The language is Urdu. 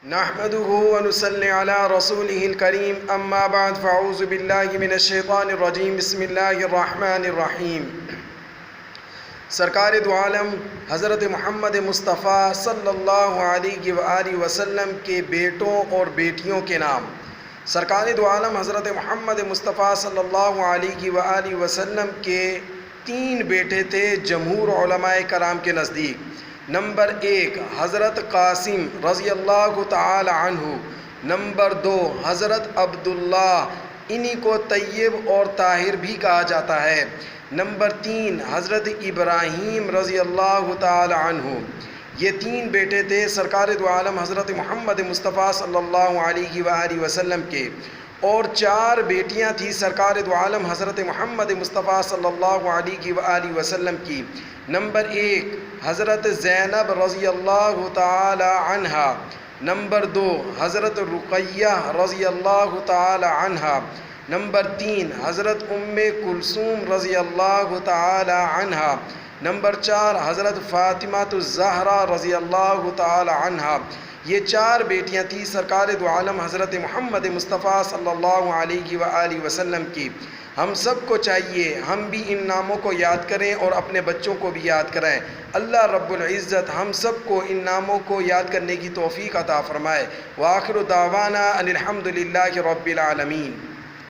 نحمده ونصلي على رسوله الكريم اما بعد فاعوذ بالله من الشیطان الرجیم بسم اللہ الرحمن الرحیم۔ سرکار دو عالم حضرت محمد مصطفیٰ صلی اللہ علیہ وآلہ وسلم کے بیٹوں اور بیٹیوں کے نام۔ سرکار دو عالم حضرت محمد مصطفیٰ صلی اللہ علیہ وآلہ وسلم کے 3 بیٹے تھے جمہور علماء کرام کے نزدیک۔ نمبر 1 حضرت قاسم رضی اللہ تعالی عنہ، نمبر 2 حضرت عبداللہ، انہی کو طیب اور طاہر بھی کہا جاتا ہے، نمبر 3 حضرت ابراہیم رضی اللہ تعالی عنہ۔ یہ 3 بیٹے تھے سرکار دو عالم حضرت محمد مصطفیٰ صلی اللہ علیہ وآلہ وسلم کے، اور 4 بیٹیاں تھیں سرکار دو عالم حضرت محمد مصطفیٰ صلی اللہ علیہ وآلہ وسلم کی۔ نمبر 1 حضرت زینب رضی اللہ تعالی عنہا، نمبر 2 حضرت رقیہ رضی اللہ تعالی عنہا، نمبر 3 حضرت ام کلثوم رضی اللہ تعالی عنہا، نمبر 4 حضرت فاطمہ الزہرا رضی اللہ تعالی عنہا۔ یہ 4 بیٹیاں تھیں سرکار دو عالم حضرت محمد مصطفیٰ صلی اللہ علیہ وآلہ وسلم کی۔ ہم سب کو چاہیے ہم بھی ان ناموں کو یاد کریں اور اپنے بچوں کو بھی یاد کرائیں۔ اللہ رب العزت ہم سب کو ان ناموں کو یاد کرنے کی توفیق عطا فرمائے۔ وآخر دعوانا ان الحمد للہ رب العالمین۔